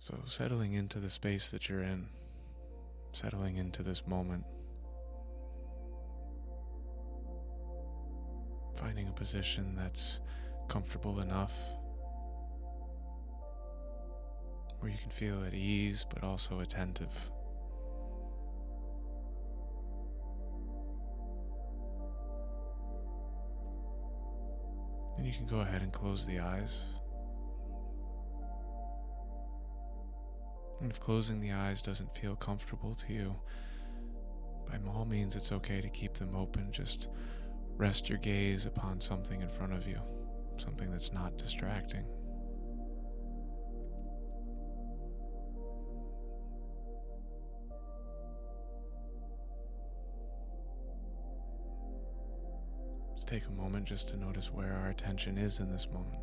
So settling into the space that you're in, settling into this moment, finding a position that's comfortable enough where you can feel at ease but also attentive. And you can go ahead and close the eyes. And if closing the eyes doesn't feel comfortable to you, by all means it's okay to keep them open. Just rest your gaze upon something in front of you, something that's not distracting. Let's take a moment just to notice where our attention is in this moment.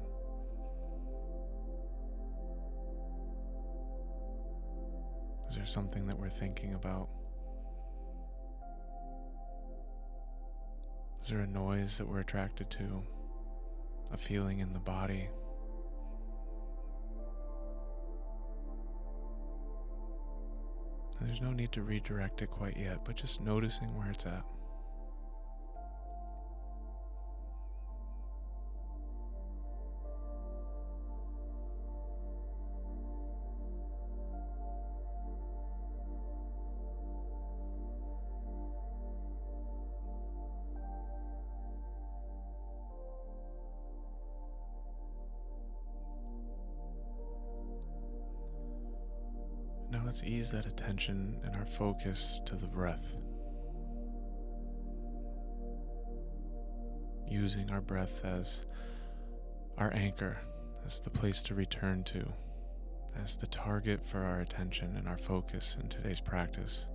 Is there something that we're thinking about? Is there a noise that we're attracted to? A feeling in the body? And there's no need to redirect it quite yet, but just noticing where it's at. Now let's ease that attention and our focus to the breath. Using our breath as our anchor, as the place to return to, as the target for our attention and our focus in today's practice.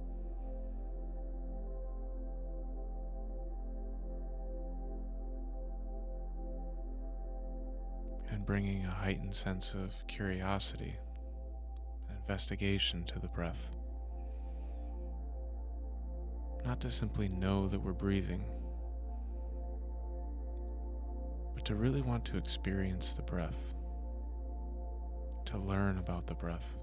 And bringing a heightened sense of curiosity, investigation to the breath. Not to simply know that we're breathing, but to really want to experience the breath, to learn about the breath.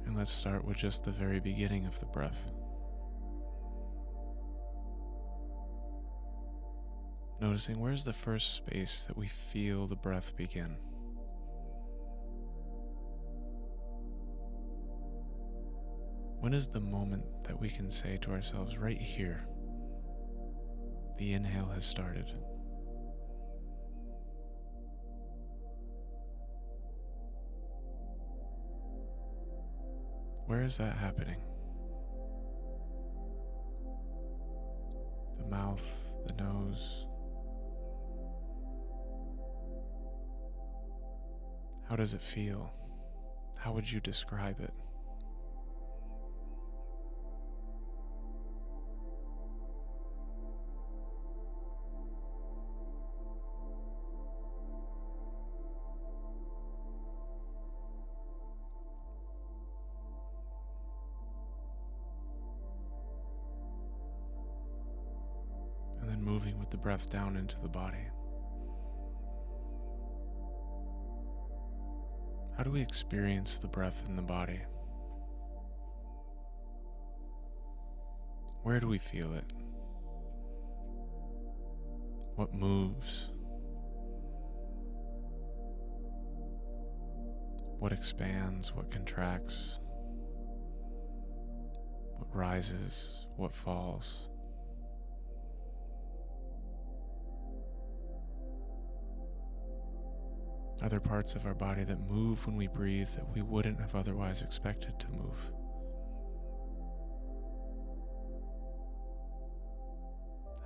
And let's start with just the very beginning of the breath. Noticing where's the first space that we feel the breath begin. When is the moment that we can say to ourselves, right here, the inhale has started? Where is that happening? The mouth, the nose. How does it feel? How would you describe it? And then moving with the breath down into the body. How do we experience the breath in the body? Where do we feel it? What moves? What expands? What contracts? What rises? What falls? Are there parts of our body that move when we breathe that we wouldn't have otherwise expected to move?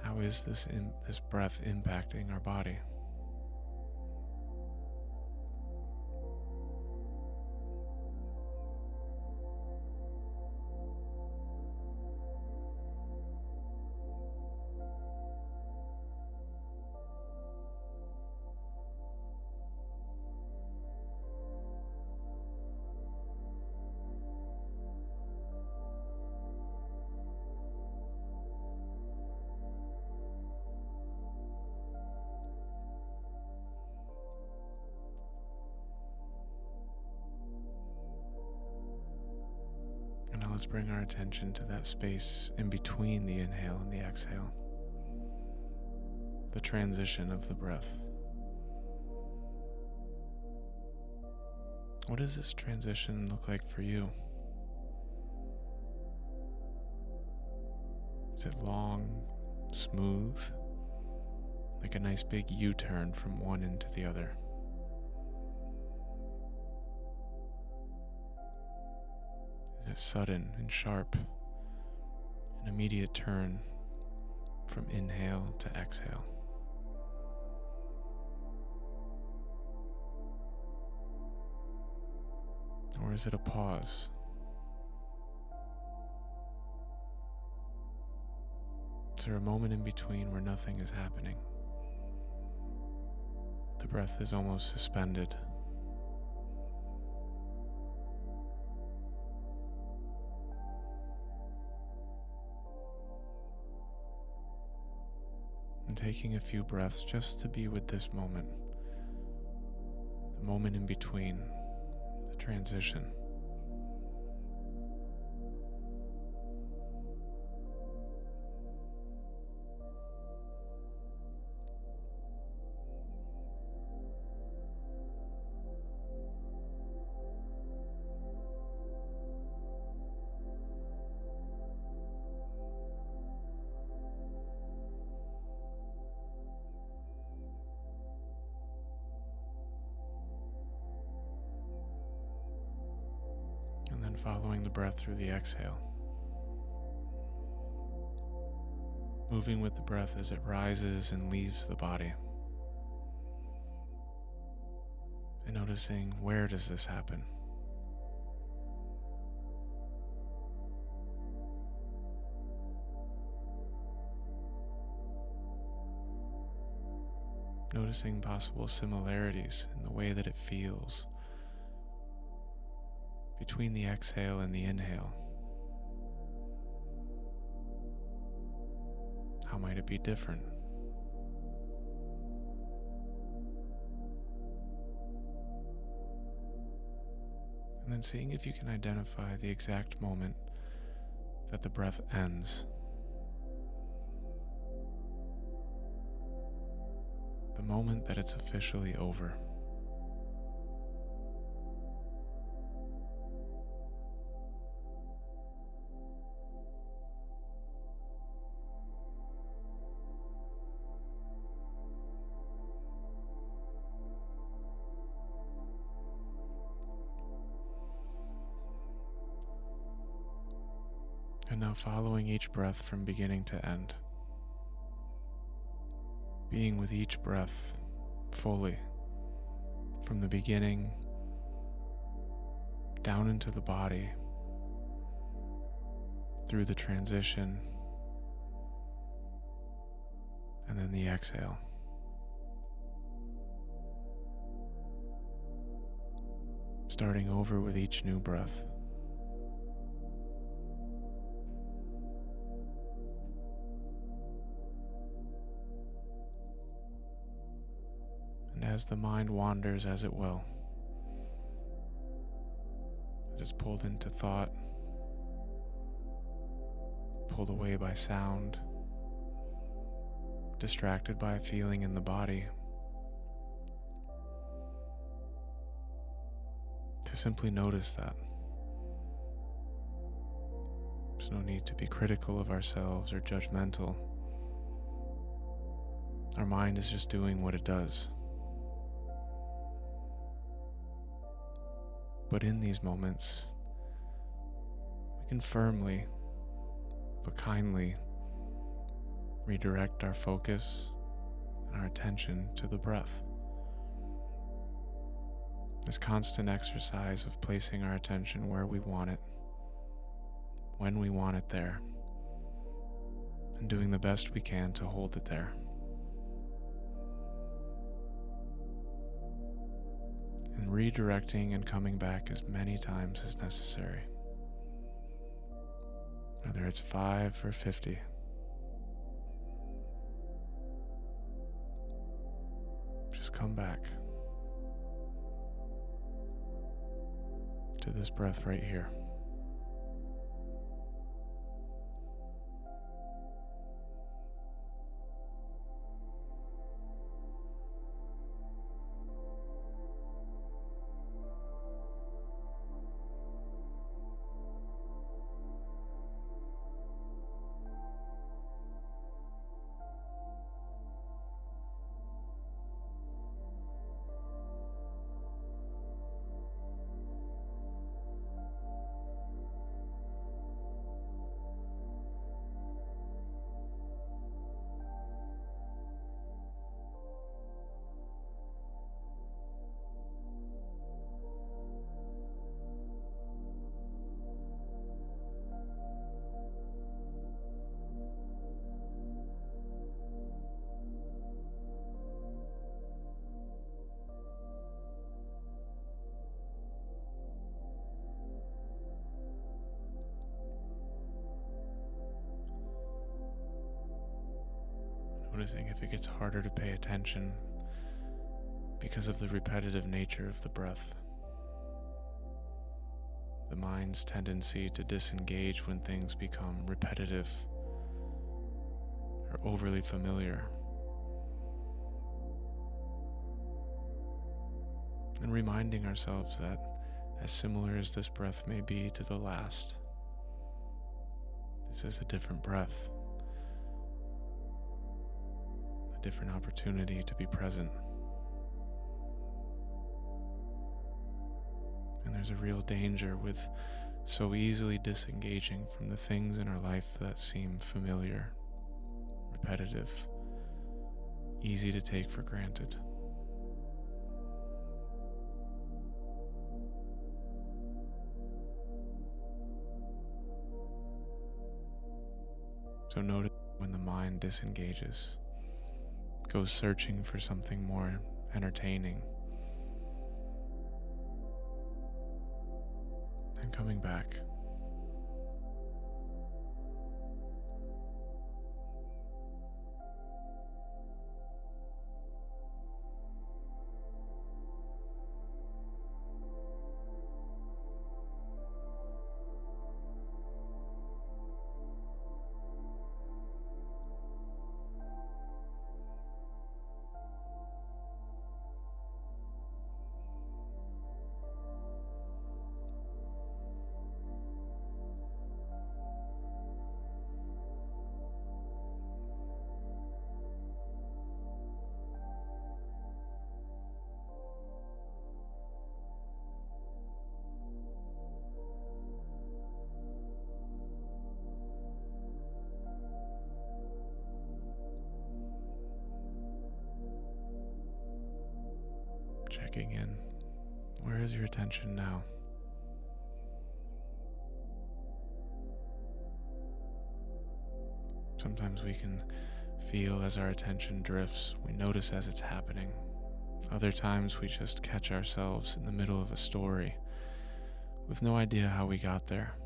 How is this breath impacting our body? Now let's bring our attention to that space in between the inhale and the exhale. The transition of the breath. What does this transition look like for you? Is it long, smooth, like a nice big U-turn from one end to the other? Is it sudden and sharp, an immediate turn from inhale to exhale? Or is it a pause? Is there a moment in between where nothing is happening? The breath is almost suspended. And taking a few breaths just to be with this moment, the moment in between, the transition. And then following the breath through the exhale. Moving with the breath as it rises and leaves the body. And noticing, where does this happen? Noticing possible similarities in the way that it feels between the exhale and the inhale. How might it be different? And then seeing if you can identify the exact moment that the breath ends. The moment that it's officially over. And now following each breath from beginning to end. Being with each breath fully, from the beginning down into the body, through the transition, and then the exhale. Starting over with each new breath. And as the mind wanders, as it will, as it's pulled into thought, pulled away by sound, distracted by a feeling in the body, to simply notice that. There's no need to be critical of ourselves or judgmental. Our mind is just doing what it does. But in these moments, we can firmly but kindly redirect our focus and our attention to the breath. This constant exercise of placing our attention where we want it, when we want it there, and doing the best we can to hold it there. And redirecting and coming back as many times as necessary. Whether it's 5 or 50. Just come back to this breath right here. Noticing if it gets harder to pay attention because of the repetitive nature of the breath. The mind's tendency to disengage when things become repetitive or overly familiar. And reminding ourselves that, as similar as this breath may be to the last, this is a different breath, a different opportunity to be present. And there's a real danger with so easily disengaging from the things in our life that seem familiar, repetitive, easy to take for granted. So notice when the mind disengages, goes searching for something more entertaining, and coming back. Checking in. Where is your attention now? Sometimes we can feel as our attention drifts. We notice as it's happening. Other times we just catch ourselves in the middle of a story with no idea how we got there.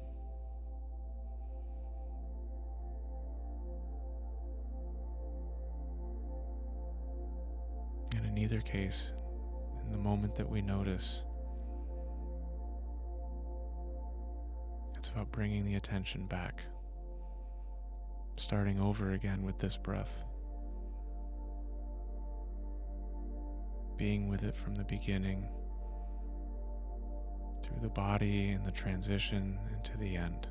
And in either case, in the moment that we notice, it's about bringing the attention back, starting over again with this breath, being with it from the beginning, through the body and the transition into the end.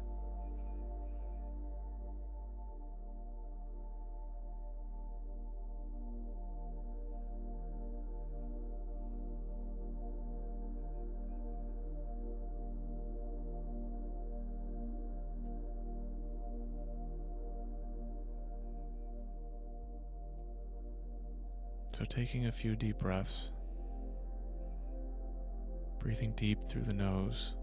So taking a few deep breaths, breathing deep through the nose,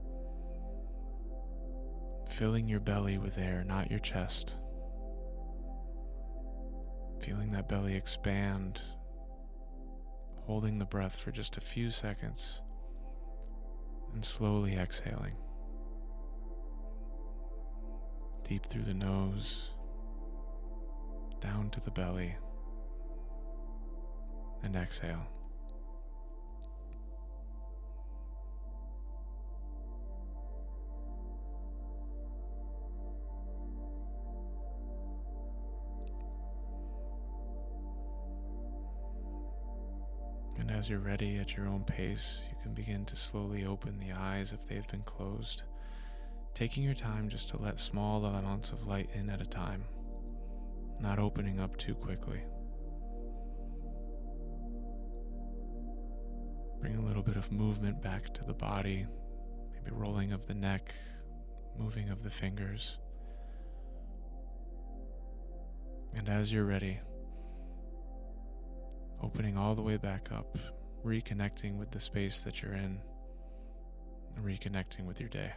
filling your belly with air, not your chest. Feeling that belly expand, holding the breath for just a few seconds, and slowly exhaling. Deep through the nose, down to the belly, and exhale. And as you're ready at your own pace, you can begin to slowly open the eyes if they've been closed, taking your time just to let small amounts of light in at a time, not opening up too quickly. Bring a little bit of movement back to the body, maybe rolling of the neck, moving of the fingers. And as you're ready, opening all the way back up, reconnecting with the space that you're in, and reconnecting with your day.